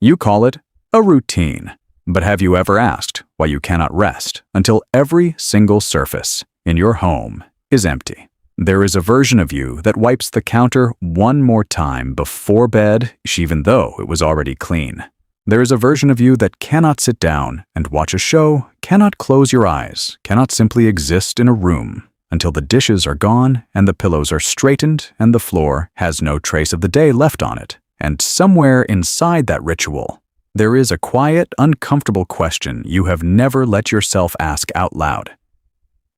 You call it a routine. But have you ever asked why you cannot rest until every single surface in your home is empty? There is a version of you that wipes the counter one more time before bed, even though it was already clean. There is a version of you that cannot sit down and watch a show, cannot close your eyes, cannot simply exist in a room until the dishes are gone and the pillows are straightened and the floor has no trace of the day left on it. And somewhere inside that ritual, there is a quiet, uncomfortable question you have never let yourself ask out loud.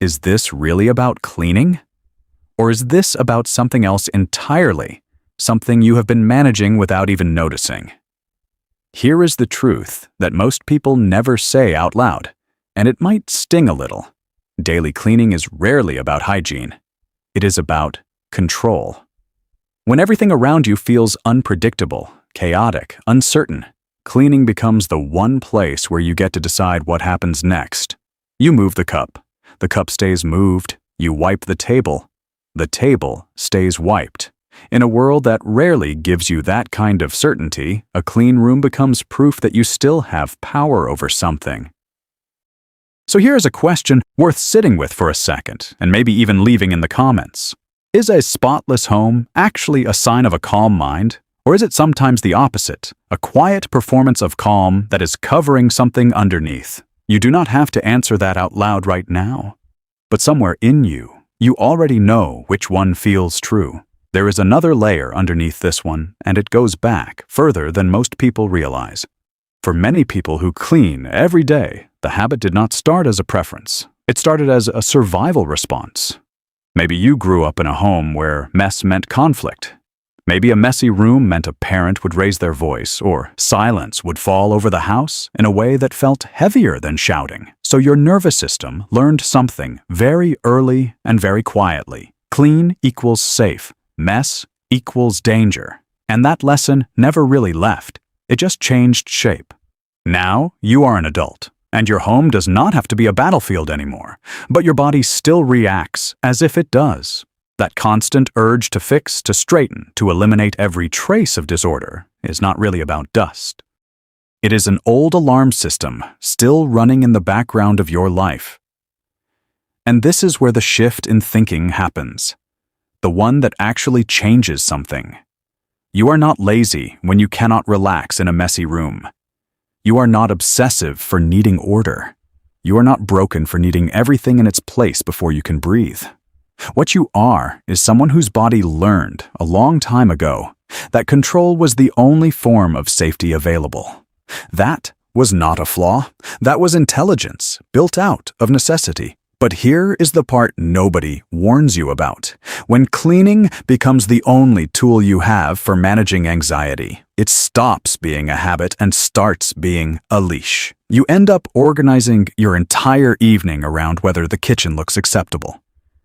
Is this really about cleaning? Or is this about something else entirely, something you have been managing without even noticing? Here is the truth that most people never say out loud, and it might sting a little. Daily cleaning is rarely about hygiene. It is about control. When everything around you feels unpredictable, chaotic, uncertain, cleaning becomes the one place where you get to decide what happens next. You move the cup stays moved, you wipe the table stays wiped. In a world that rarely gives you that kind of certainty, a clean room becomes proof that you still have power over something. So here is a question worth sitting with for a second, and maybe even leaving in the comments. Is a spotless home actually a sign of a calm mind? Or is it sometimes the opposite, a quiet performance of calm that is covering something underneath? You do not have to answer that out loud right now. But somewhere in you, you already know which one feels true. There is another layer underneath this one, and it goes back further than most people realize. For many people who clean every day, the habit did not start as a preference. It started as a survival response. Maybe you grew up in a home where mess meant conflict. Maybe a messy room meant a parent would raise their voice, or silence would fall over the house in a way that felt heavier than shouting. So your nervous system learned something very early and very quietly. Clean equals safe. Mess equals danger. And that lesson never really left. It just changed shape. Now you are an adult, and your home does not have to be a battlefield anymore, but your body still reacts as if it does. That constant urge to fix, to straighten, to eliminate every trace of disorder is not really about dust. It is an old alarm system still running in the background of your life. And this is where the shift in thinking happens. The one that actually changes something. You are not lazy when you cannot relax in a messy room. You are not obsessive for needing order. You are not broken for needing everything in its place before you can breathe. What you are is someone whose body learned a long time ago that control was the only form of safety available. That was not a flaw. That was intelligence, built out of necessity. But here is the part nobody warns you about. When cleaning becomes the only tool you have for managing anxiety, it stops being a habit and starts being a leash. You end up organizing your entire evening around whether the kitchen looks acceptable.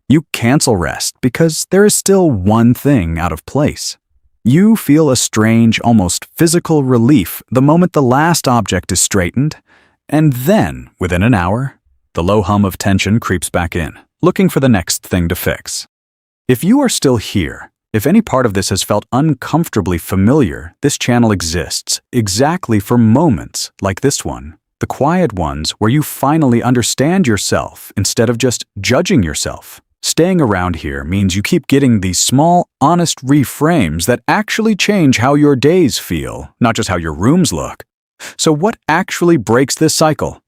You cancel rest because there is still one thing out of place. You feel a strange, almost physical relief the moment the last object is straightened, and then, within an hour, the low hum of tension creeps back in, looking for the next thing to fix. If you are still here, if any part of this has felt uncomfortably familiar, this channel exists exactly for moments like this one, the quiet ones where you finally understand yourself instead of just judging yourself. Staying around here means you keep getting these small, honest reframes that actually change how your days feel, not just how your rooms look. So what actually breaks this cycle?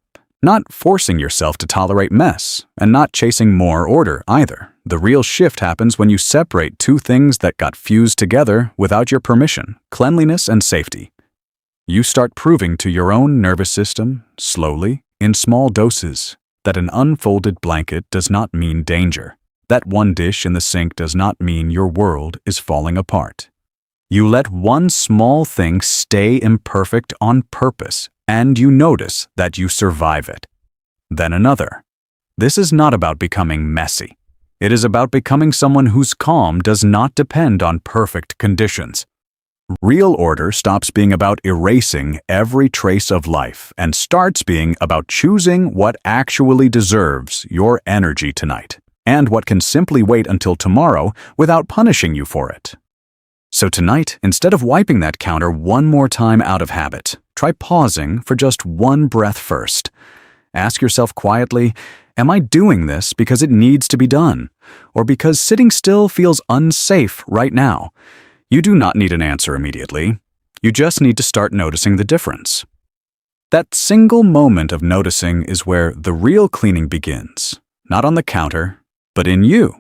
Not forcing yourself to tolerate mess, and not chasing more order either. The real shift happens when you separate two things that got fused together without your permission: cleanliness and safety. You start proving to your own nervous system, slowly, in small doses, that an unfolded blanket does not mean danger. That one dish in the sink does not mean your world is falling apart. You let one small thing stay imperfect on purpose, and you notice that you survive it. Then another. This is not about becoming messy. It is about becoming someone whose calm does not depend on perfect conditions. Real order stops being about erasing every trace of life and starts being about choosing what actually deserves your energy tonight, and what can simply wait until tomorrow without punishing you for it. So tonight, instead of wiping that counter one more time out of habit, try pausing for just one breath first. Ask yourself quietly, am I doing this because it needs to be done, or because sitting still feels unsafe right now? You do not need an answer immediately. You just need to start noticing the difference. That single moment of noticing is where the real cleaning begins, not on the counter, but in you.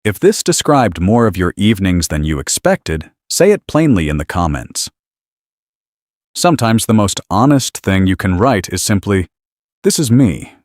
If this described more of your evenings than you expected, say it plainly in the comments. Sometimes the most honest thing you can write is simply, "This is me,